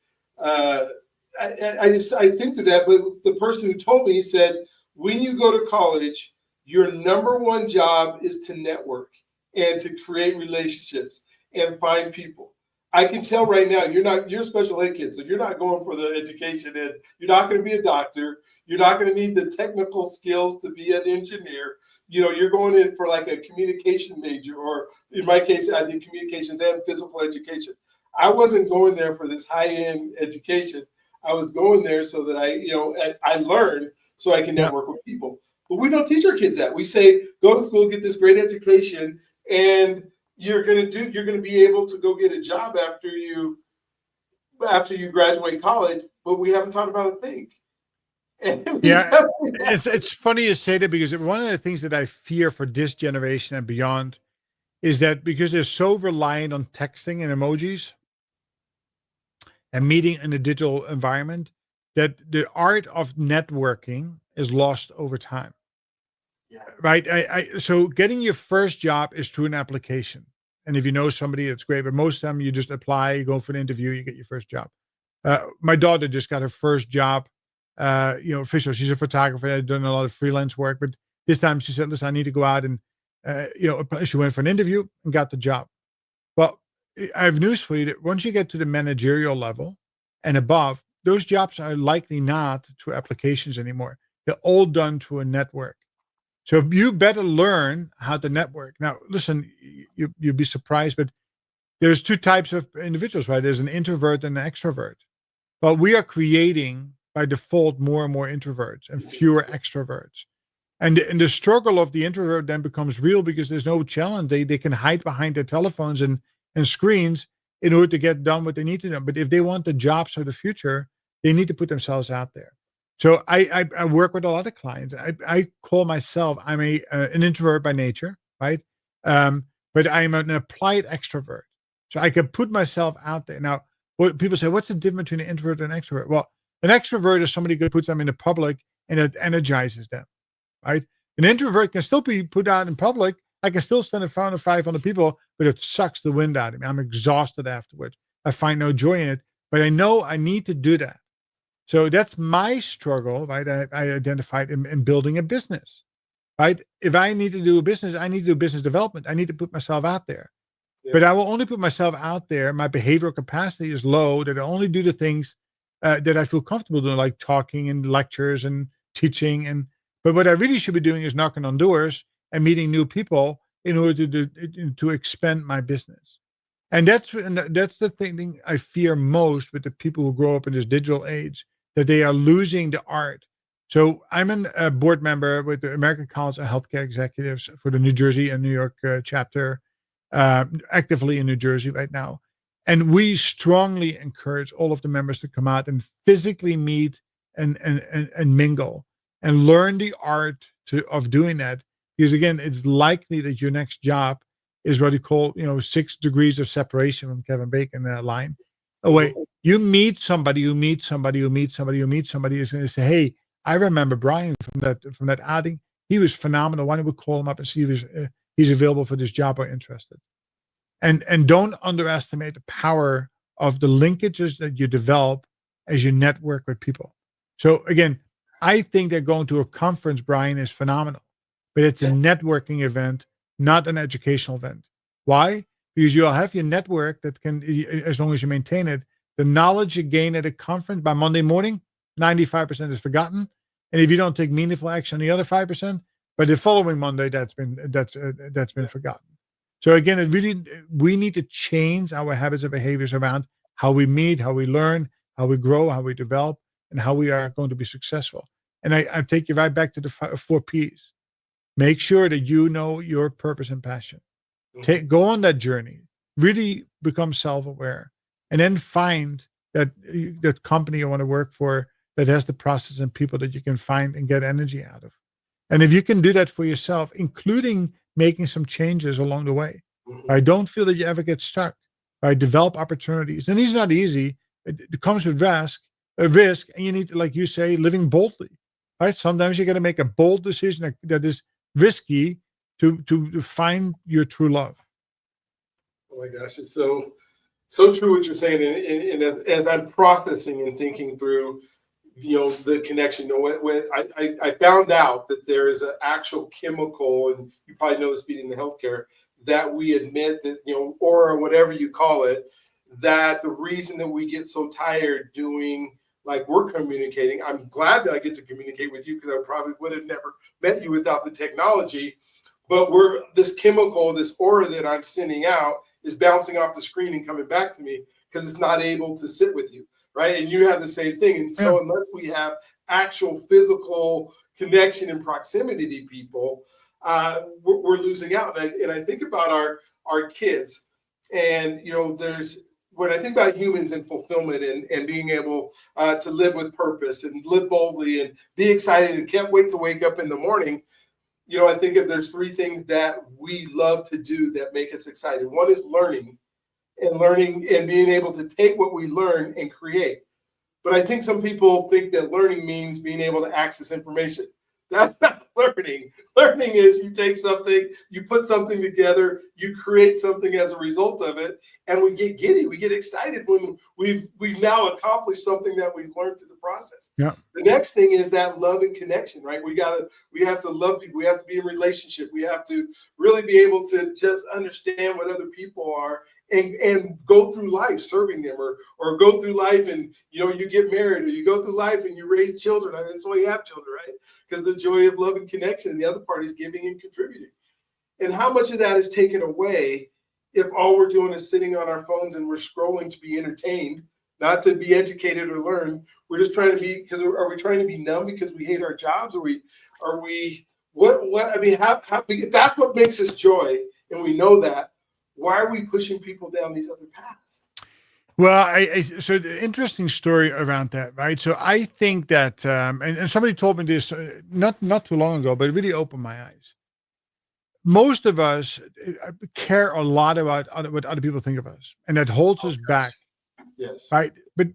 I think to that. But the person who told me, he said, when you go to college, your number one job is to network and to create relationships and find people. I can tell right now you're a special ed kid, so you're not going for the education, and you're not going to be a doctor. You're not going to need the technical skills to be an engineer. You're going in for like a communication major, or in my case, I did communications and physical education. I wasn't going there for this high-end education. I was going there so that I learned so I can network with people. But we don't teach our kids that. We say, go to school, get this great education, and you're going to be able to go get a job after you graduate college, but we haven't taught them how to think. Yeah, it's funny you say that, because one of the things that I fear for this generation and beyond is that because they're so reliant on texting and emojis and meeting in a digital environment, that the art of networking is lost over time. Yeah. Right. So getting your first job is through an application. And if you know somebody, it's great. But most of the time you just apply, you go for an interview, you get your first job. My daughter just got her first job, official. She's a photographer. I've done a lot of freelance work. But this time she said, listen, I need to go out and, she went for an interview and got the job. Well, I have news for you that once you get to the managerial level and above, those jobs are likely not through applications anymore. They're all done through a network. So you better learn how to network. Now, listen, you'd be surprised, but there's two types of individuals, right? There's an introvert and an extrovert. But we are creating by default more and more introverts and fewer extroverts. And the struggle of the introvert then becomes real because there's no challenge. They can hide behind their telephones and screens in order to get done what they need to do. But if they want the jobs of the future, they need to put themselves out there. So I work with a lot of clients. I call myself, I'm an introvert by nature, right? But I'm an applied extrovert. So I can put myself out there. Now, what people say, what's the difference between an introvert and an extrovert? Well, an extrovert is somebody who puts them in the public and it energizes them, right? An introvert can still be put out in public. I can still stand in front of 500 people, but it sucks the wind out of me. I'm exhausted afterwards. I find no joy in it, but I know I need to do that. So that's my struggle, right? I identified in building a business, right? If I need to do a business, I need to do business development. I need to put myself out there. Yeah. But I will only put myself out there. My behavioral capacity is low, that I only do the things that I feel comfortable doing, like talking and lectures and teaching. But what I really should be doing is knocking on doors and meeting new people in order to expand my business. And that's the thing I fear most with the people who grow up in this digital age, that they are losing the art. So I'm a board member with the American College of Healthcare Executives for the New Jersey and New York chapter, actively in New Jersey right now. And we strongly encourage all of the members to come out and physically meet and mingle and learn the art of doing that. Because again, it's likely that your next job is what you call, 6 degrees of separation from Kevin Bacon line. Oh, wait, you meet somebody who's going to say, hey, I remember Brian from that outing. He was phenomenal. Why don't we call him up and see if he's available for this job or interested? And don't underestimate the power of the linkages that you develop as you network with people. So again, I think that going to a conference, Brian, is phenomenal, but it's a networking event, not an educational event. Why? Because you'll have your network that can, as long as you maintain it, the knowledge you gain at a conference by Monday morning, 95% is forgotten. And if you don't take meaningful action on the other 5%, by the following Monday, that's been forgotten. So again, we need to change our habits and behaviors around how we meet, how we learn, how we grow, how we develop, and how we are going to be successful. And I take you right back to the 4 Ps. Make sure that you know your purpose and passion. Go on that journey. Really become self-aware, and then find that company you want to work for that has the process and people that you can find and get energy out of. And if you can do that for yourself, including making some changes along the way, I don't feel that you ever get stuck. I develop opportunities, and these are not easy. It comes with risk, and you need to, like you say, living boldly. Right? Sometimes you got to make a bold decision that is risky to find your true love. Oh my gosh, it's so true what you're saying, and as I'm processing and thinking through, the connection. When I found out that there is an actual chemical, and you probably know this being in the healthcare, that we admit that, or whatever you call it, that the reason that we get so tired doing, like, we're communicating. I'm glad that I get to communicate with you, because I probably would have never met you without the technology. But this chemical, this aura that I'm sending out is bouncing off the screen and coming back to me because it's not able to sit with you, right? And you have the same thing. And so unless we have actual physical connection and proximity to people, we're losing out. And I think about our kids, and when I think about humans and fulfillment and being able to live with purpose and live boldly and be excited and can't wait to wake up in the morning. I think if there's 3 things that we love to do that make us excited. One is learning and being able to take what we learn and create. But I think some people think that learning means being able to access information. That's not learning. Learning is you take something, you put something together, you create something as a result of it, and we get giddy, we get excited when we've now accomplished something that we've learned through the process. Yeah. The next thing is that love and connection, right? We have to love people, we have to be in relationship, we have to really be able to just understand what other people are and go through life serving them, or go through life and you get married, or you go through life and you raise children. I mean, that's why you have children, right? Because the joy of love and connection, and the other part is giving and contributing. And how much of that is taken away if all we're doing is sitting on our phones and we're scrolling to be entertained, not to be educated or learn. We're just trying to be, because are we trying to be numb because we hate our jobs? Are we what I mean, how if that's what makes us joy, and we know that, why are we pushing people down these other paths? Well, so the interesting story around that, right? So I think that, and somebody told me this not too long ago, but it really opened my eyes. Most of us care a lot about what other people think of us, and that holds us back. Yes. Right? But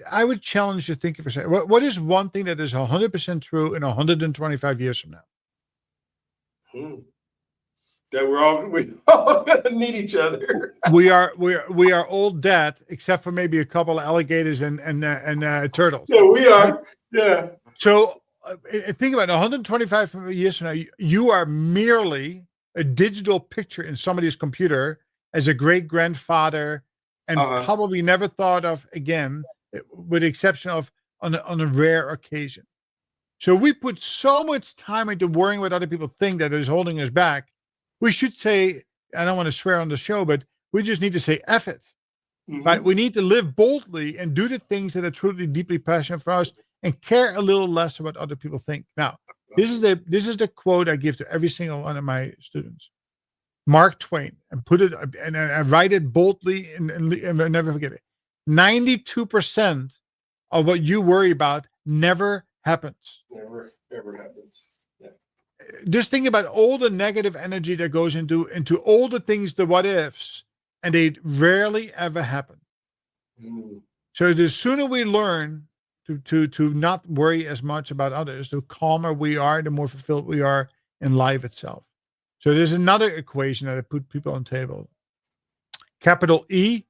I would challenge you to think for a second. What is one thing that is 100% true in 125 years from now? That we're all gonna need each other. we are all dead, except for maybe a couple of alligators and turtles. Yeah, we are. Right? Yeah. So think about it, 125 years from now, you are merely a digital picture in somebody's computer as a great grandfather, and probably never thought of again, with the exception of on a rare occasion. So we put so much time into worrying what other people think that is holding us back. We should say, I don't want to swear on the show, but we just need to say F it. Right? We need to live boldly and do the things that are truly deeply passionate for us, and care a little less about what other people think. Now, this is the quote I give to every single one of my students. Mark Twain, and put it, and I write it boldly and I'll never forget it. 92% of what you worry about never happens. Never, ever happens. Yeah. Just think about all the negative energy that goes into all the things, the what ifs, and they rarely ever happen. So the sooner we learn to not worry as much about others, the calmer we are, the more fulfilled we are in life itself. So there's another equation that I put people on the table. Capital E,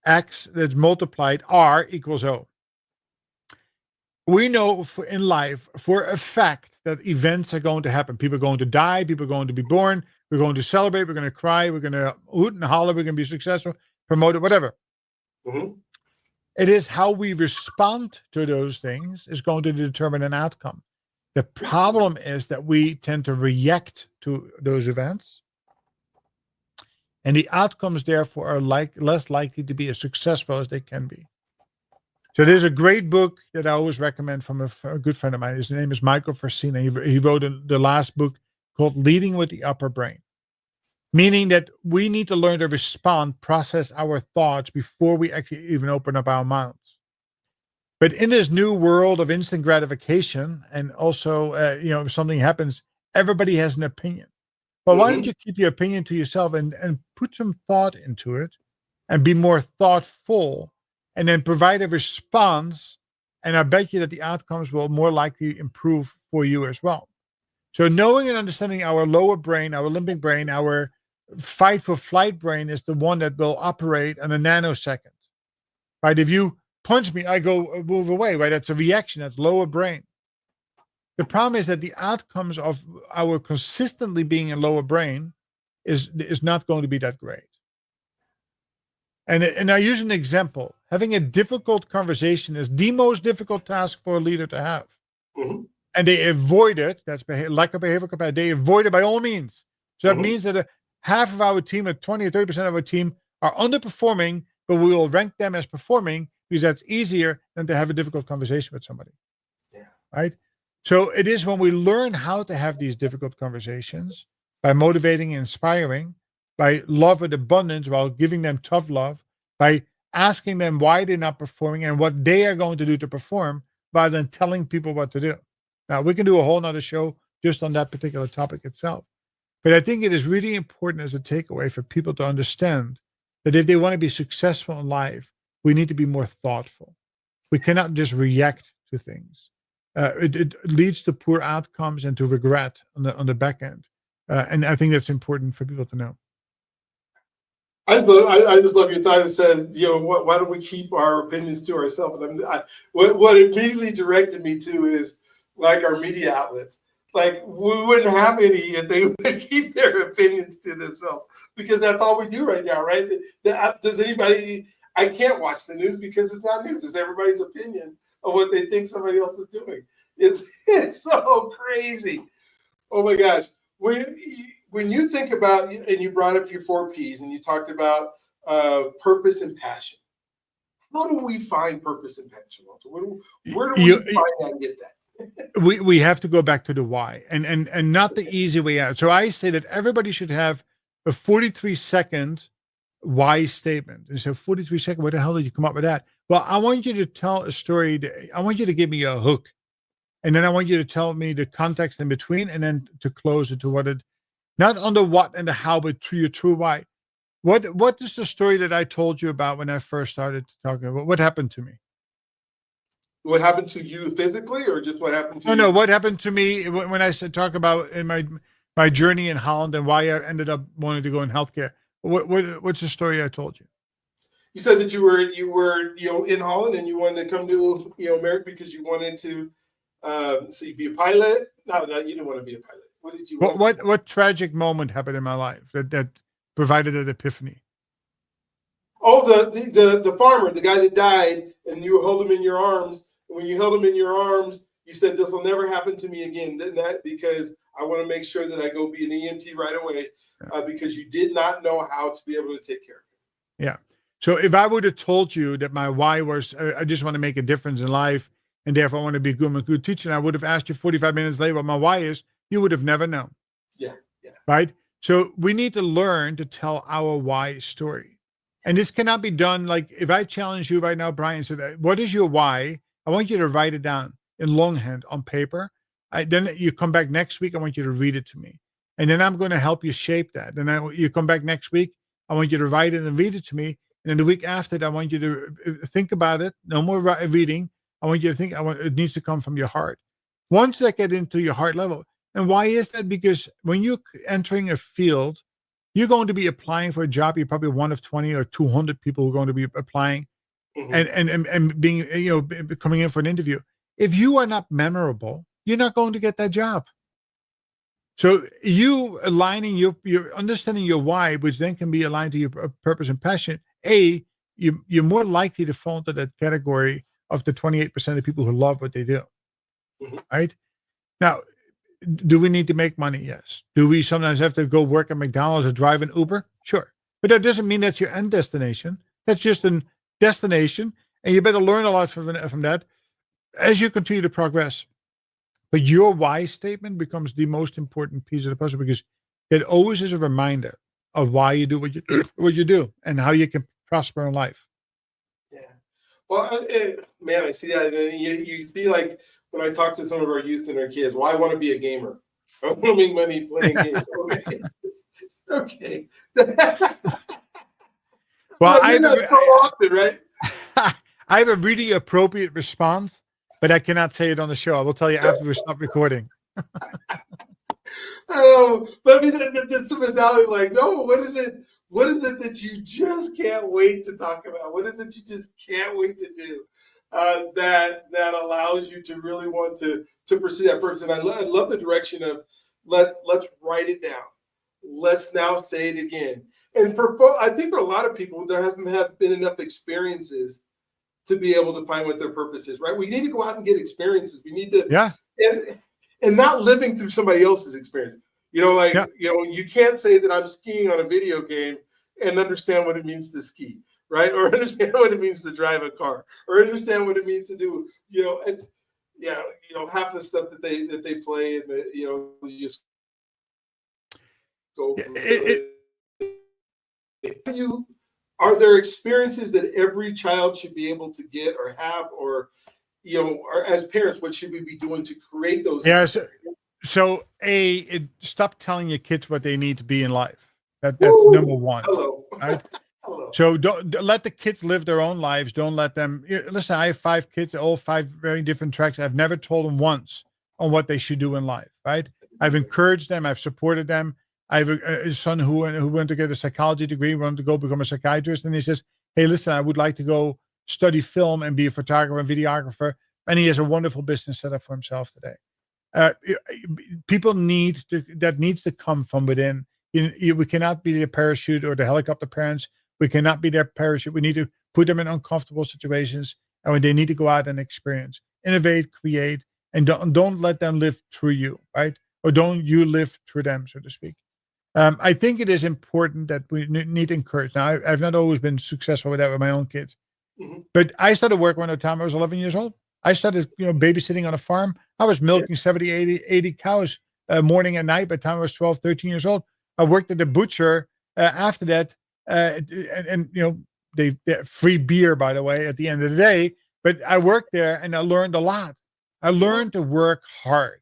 X that's multiplied R equals O. We know in life for a fact that events are going to happen. People are going to die. People are going to be born. We're going to celebrate. We're going to cry. We're going to hoot and holler. We're going to be successful, promoted, whatever. It is how we respond to those things is going to determine an outcome. The problem is that we tend to react to those events. And the outcomes, therefore, are less likely to be as successful as they can be. So there's a great book that I always recommend from a good friend of mine. His name is Michael Versina. He wrote the last book called Leading with the Upper Brain, meaning that we need to learn to respond, process our thoughts before we actually even open up our mouths. But in this new world of instant gratification, and also, if something happens, everybody has an opinion. But why don't Mhm. you keep your opinion to yourself and put some thought into it and be more thoughtful and then provide a response? And I bet you that the outcomes will more likely improve for you as well. So knowing and understanding our lower brain, our limbic brain, our fight for flight brain is the one that will operate in a nanosecond, right? If you punch me, I go move away, right? That's a reaction. That's lower brain. The problem is that the outcomes of our consistently being in lower brain is not going to be that great. And I use an example. Having a difficult conversation is the most difficult task for a leader to have. Mhm. And they avoid it. That's lack of behavioral capacity. They avoid it by all means. So that Mhm. means that half of our team, or 20 or 30% of our team, are underperforming, but we will rank them as performing because that's easier than to have a difficult conversation with somebody. Yeah. Right? So it is when we learn how to have these difficult conversations by motivating and inspiring, by love with abundance while giving them tough love, by asking them why they're not performing and what they are going to do to perform rather than telling people what to do. Now, we can do a whole nother show just on that particular topic itself. But I think it is really important as a takeaway for people to understand that if they want to be successful in life, we need to be more thoughtful. We cannot just react to things. It leads to poor outcomes and to regret on the back end. And I think that's important for people to know. I just love your thought and said, why don't we keep our opinions to ourselves? And what immediately directed me to is like our media outlets. Like we wouldn't have any if they would keep their opinions to themselves, because that's all we do right now, right? Does anybody? I can't watch the news because it's not news. It's everybody's opinion of what they think somebody else is doing. It's so crazy. Oh my gosh. When you think about, and you brought up your 4 Ps and you talked about purpose and passion, how do we find purpose and passion, Walter? Where do we You, find that and get that? we have to go back to the why and not the easy way out. So I say that everybody should have a 43-second why statement. And so 43-second, where the hell did you come up with that? Well, I want you to tell a story. I want you to give me a hook. And then I want you to tell me the context in between and then to close it to what it, not on the what and the how, but to your true why. What is the story that I told you about when I first started talking about what happened to me? What happened to you physically, or just what happened to No, no, you? what happened to me when I said talk about in my journey in Holland and why I ended up wanting to go in healthcare. What's the story I told you? You said that you were in Holland and you wanted to come to America because you wanted to so you be a pilot. No, you didn't want to be a pilot. What did you What want to be? what what tragic moment happened in my life that provided that epiphany? Oh, the farmer, the guy that died, and you held him in your arms. And when you held him in your arms, you said, "This will never happen to me again." Didn't that? Because I want to make sure that I go be an EMT right away, Yeah. because you did not know how to be able to take care of Yeah. So if I would have told you that my why was I just want to make a difference in life and therefore I want to be a good teacher, and I would have asked you 45 minutes later what my why is, you would have never known. him. Yeah, yeah. Right? So we need to learn to tell our why story. And this cannot be done like if I challenge you right now, Brian, said, what is your why? I want you to write it down in longhand on paper. Then you come back next week. I want you to read it to me. And then I'm going to help you shape that. Then you come back next week. I want you to write it and read it to me. And then the week after that, I want you to think about it. No more reading. I want you to think, it needs to come from your heart. Once that get into your heart level, and why is that? Because when you're entering a field, you're going to be applying for a job. You're probably one of 20 or 200 people who are going to be applying Hmm. and being, coming in for an interview. If you are not memorable, you're not going to get that job. So you aligning your understanding your why, which then can be aligned to your purpose and passion. You're more likely to fall into that category of the 28% of people who love what they do. Hmm. Right now, do we need to make money? Yes. Do we sometimes have to go work at McDonald's or drive an Uber? Sure. But that doesn't mean that's your end destination. That's just a destination, and you better learn a lot from that as you continue to progress. But your why statement becomes the most important piece of the puzzle because it always is a reminder of why you do what you do and how you can prosper in life. Yeah. Well, man, I see that. And you see, like, when I talk to some of our youth and our kids, well, I want to be a gamer. I want to make money playing games. Okay. Okay. Well, I hear that so often, right? I have a really appropriate response, but I cannot say it on the show. I will tell you after we stop recording. Oh, but I mean, that's the mentality. Like, no, what is it? What is it that you just can't wait to talk about? What is it you just can't wait to do? That allows you to really want to pursue that purpose. And I love the direction of let's write it down. Let's now say it again. And I think for a lot of people, there hasn't been enough experiences to be able to find what their purpose is. Right? We need to go out and get experiences. We need to, Yeah. And not living through somebody else's experience. Yeah. You can't say that I'm skiing on a video game and understand what it means to ski, right? Or understand what it means to drive a car, or understand what it means to do, half the stuff that they play and you just go. Are there experiences that every child should be able to get or have, or as parents, what should we be doing to create those? Yeah. So stop telling your kids what they need to be in life. That's number one. Hello. Right? Hello. So don't let the kids live their own lives. Don't let them listen. I have 5 kids, all 5 very different tracks. I've never told them once on what they should do in life. Right? I've encouraged them. I've supported them. I have a son who went to get a psychology degree, wanted to go become a psychiatrist, and he says, "Hey, listen, I would like to go study film and be a photographer and videographer." And he has a wonderful business set up for himself today. People needs to come from within. We cannot be the parachute or the helicopter parents. We cannot be their parachute. We need to put them in uncomfortable situations, and when they need to go out and experience, innovate, create, and don't let them live through you, right? Or don't you live through them, so to speak. I think it is important that we need to encourage. Now, I've not always been successful with that with my own kids, but I started work when the time I was 11 years old. I started, babysitting on a farm. I was milking 70, 80 cows morning and night by the time I was 12, 13 years old. I worked at the butcher after that. They free beer, by the way, at the end of the day. But I worked there and I learned a lot. I learned to work hard,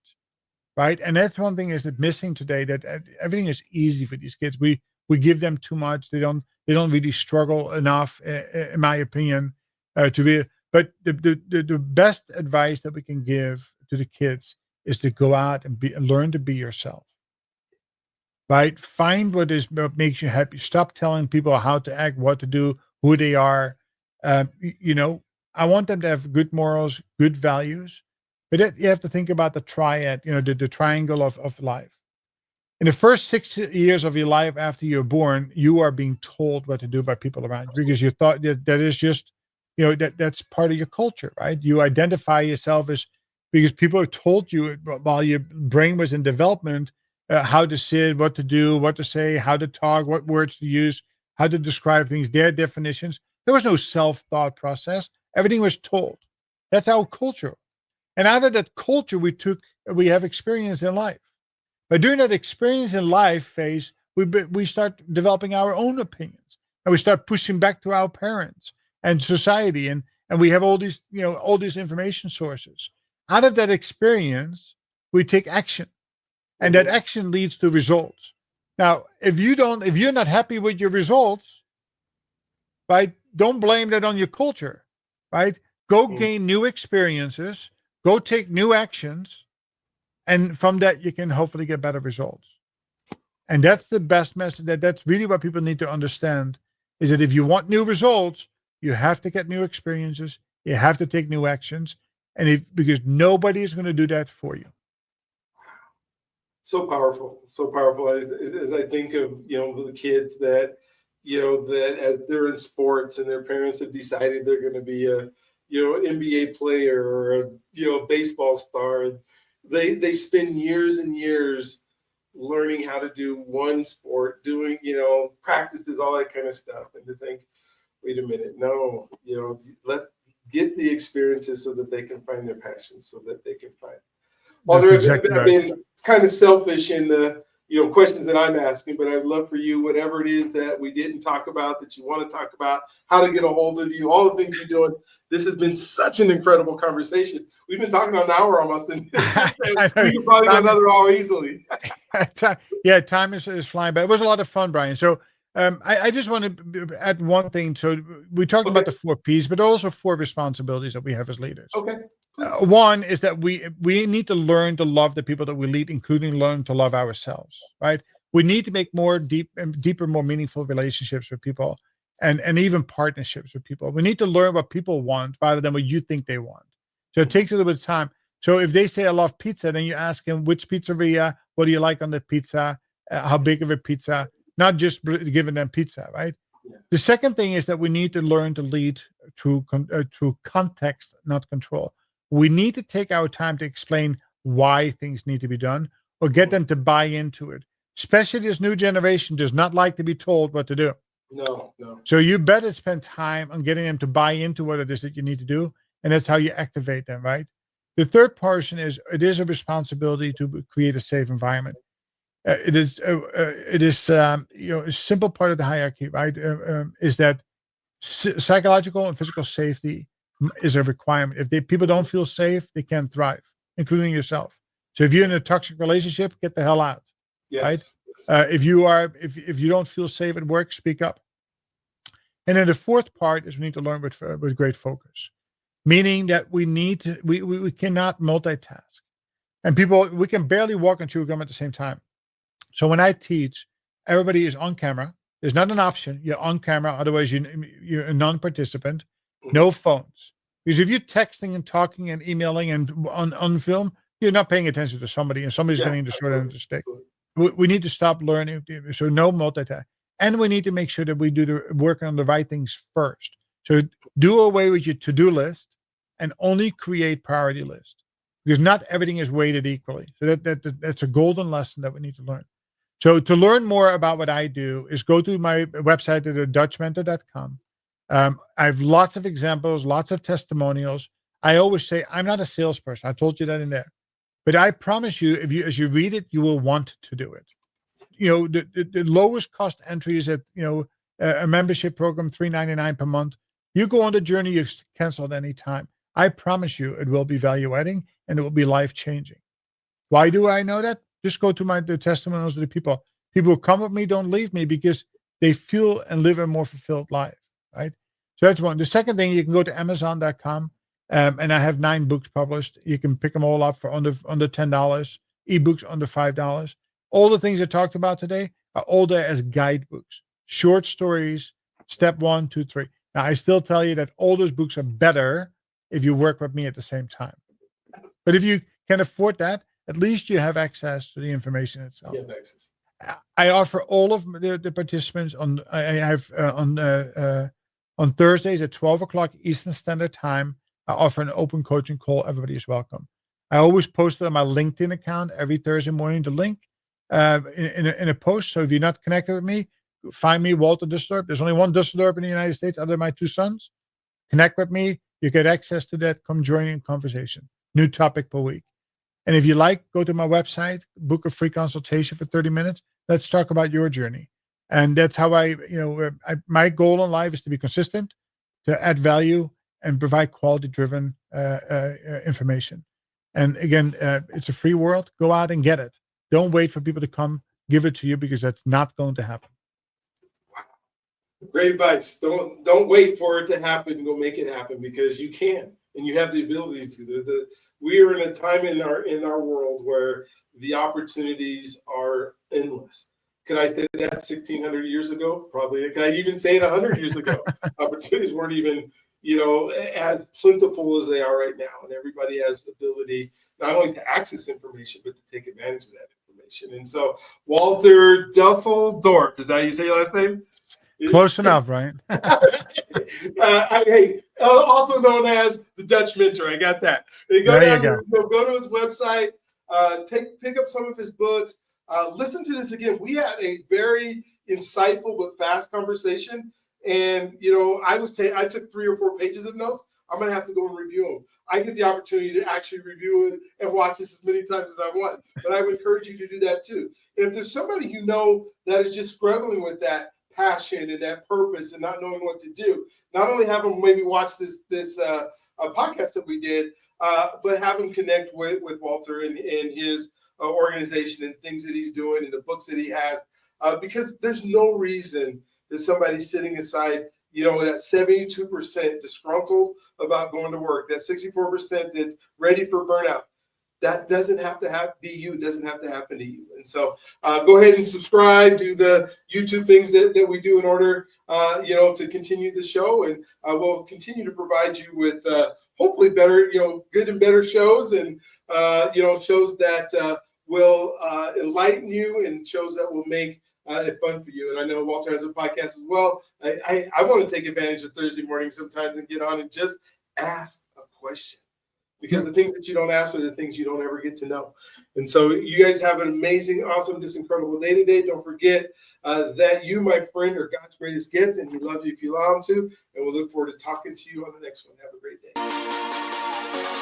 right? And that's one thing is missing today, that everything is easy for these kids. We give them too much. They don't really struggle enough, in my opinion, to be. But the best advice that we can give to the kids is to go out and learn to be yourself. Right? Find what makes you happy. Stop telling people how to act, what to do, who they are. I want them to have good morals, good values. But you have to think about the triad, the triangle of life. In the first 6 years of your life after you're born, you are being told what to do by people around you because you thought that is just, that's part of your culture, right? You identify yourself as, because people have told you while your brain was in development, how to sit, what to do, what to say, how to talk, what words to use, how to describe things, their definitions. There was no self-thought process. Everything was told. That's our culture. And out of that culture, we have experience in life. But during that experience in life phase, we start developing our own opinions, and we start pushing back to our parents and society, and we have all these information sources. Out of that experience, we take action, and that action leads to results. Now, if you're not happy with your results, right, don't blame that on your culture, right? Go gain new experiences, go take new actions, and from that, you can hopefully get better results. And that's the best message. That's really what people need to understand, is that if you want new results, you have to get new experiences. You have to take new actions. Because nobody is going to do that for you. So powerful. So powerful. As I think of, the kids that, that as they're in sports and their parents have decided they're going to be a, NBA player or a, baseball star. They spend years and years learning how to do one sport, doing, practices, all that kind of stuff. And to think, wait a minute, no, get the experiences so that they can find their passions, so that they can find. Walter, exactly I mean, it's kind of selfish in the, questions that I'm asking, but I'd love for you, whatever it is that we didn't talk about, that you want to talk about, how to get a hold of you, all the things you're doing. This has been such an incredible conversation. We've been talking an hour almost, and we could probably go another hour easily. Time is flying by. It was a lot of fun, Brian. So I just want to add one thing. So we talked about the 4 Ps, but also 4 responsibilities that we have as leaders. Okay. One is that we need to learn to love the people that we lead, including learn to love ourselves, right? We need to make deeper, more meaningful relationships with people and even partnerships with people. We need to learn what people want rather than what you think they want. So it takes a little bit of time. So if they say, I love pizza, then you ask them, which pizzeria, what do you like on the pizza? How big of a pizza? Not just giving them pizza, right? Yeah. The second thing is that we need to learn to lead through context, not control. We need to take our time to explain why things need to be done or get them to buy into it. Especially this new generation does not like to be told what to do. No. So you better spend time on getting them to buy into what it is that you need to do. And that's how you activate them, right? The third portion is it is a responsibility to create a safe environment. It is a simple part of the hierarchy, right? Is that psychological and physical safety is a requirement. If people don't feel safe, they can't thrive, including yourself. So if you're in a toxic relationship, get the hell out. Yes. Right? If you don't feel safe at work, speak up. And then the fourth part is we need to learn with great focus, meaning that we cannot multitask, and we can barely walk and chew gum at the same time. So when I teach, everybody is on camera. There's not an option. You're on camera. Otherwise, you're a non-participant. No phones. Because if you're texting and talking and emailing and on film, you're not paying attention to somebody, and somebody's getting the short end of the stick. We need to stop learning. So no multitask. And we need to make sure that we do the work on the right things first. So do away with your to-do list and only create priority list. Because not everything is weighted equally. So that's a golden lesson that we need to learn. So to learn more about what I do is go to my website at thedutchmentor.com. I have lots of examples, lots of testimonials. I always say, I'm not a salesperson. I told you that in there. But I promise you, as you read it, you will want to do it. The lowest cost entry is at, a membership program, $3.99 per month. You go on the journey, you cancel at any time. I promise you it will be value adding and it will be life changing. Why do I know that? Just go to the testimonials of the people. People who come with me don't leave me because they feel and live a more fulfilled life, right? So that's one. The second thing, you can go to Amazon.com, and I have 9 books published. You can pick them all up for under $10, ebooks under $5. All the things I talked about today are all there as guidebooks, short stories, step 1, 2, 3. Now, I still tell you that all those books are better if you work with me at the same time. But if you can afford that, at least you have access to the information itself. You have access. I offer all of the participants on Thursdays at 12 o'clock Eastern Standard Time. I offer an open coaching call. Everybody is welcome. I always post it on my LinkedIn account every Thursday morning, the link in a post. So if you're not connected with me, find me, Walter Dusseldorp. There's only one Dusseldorp in the United States other than my 2 sons. Connect with me. You get access to that. Come join in conversation. New topic per week. And if you like, go to my website, book a free consultation for 30 minutes. Let's talk about your journey. And that's how my goal in life is to be consistent, to add value, and provide quality-driven information. And again, it's a free world. Go out and get it. Don't wait for people to come give it to you, because that's not going to happen. Great advice. Don't wait for it to happen. Go make it happen, because you can, and you have the ability to. We are in a time in our world where the opportunities are endless. Can I say that 1,600 years ago? Probably. Can I even say it 100 years ago? Opportunities weren't even, as plentiful as they are right now, and everybody has the ability not only to access information but to take advantage of that information. And so, Walter Dusseldorp, is that how you say your last name? Close enough, right? Also known as the Dutch Mentor. I got that. Go to his website. Pick up some of his books. listen to this again. We had a very insightful but fast conversation. And, I took 3 or 4 pages of notes. I'm going to have to go and review them. I get the opportunity to actually review it and watch this as many times as I want. But I would encourage you to do that too. And if there's somebody you know that is just struggling with that passion and that purpose and not knowing what to do, not only have them maybe watch this podcast that we did, but have them connect with Walter and his organization and things that he's doing and the books that he has, because there's no reason that somebody's sitting aside, that 72% disgruntled about going to work, that 64% that's ready for burnout. That doesn't have to be you. It doesn't have to happen to you. And so go ahead and subscribe, do the YouTube things that we do in order, to continue the show. And we'll continue to provide you with hopefully better, good and better shows and, shows that will enlighten you and shows that will make it fun for you. And I know Walter has a podcast as well. I want to take advantage of Thursday mornings sometimes and get on and just ask a question. Because the things that you don't ask are the things you don't ever get to know. And so you guys have an amazing, awesome, just incredible day today. Don't forget that you, my friend, are God's greatest gift, and he loves you if you allow him to. And we'll look forward to talking to you on the next one. Have a great day.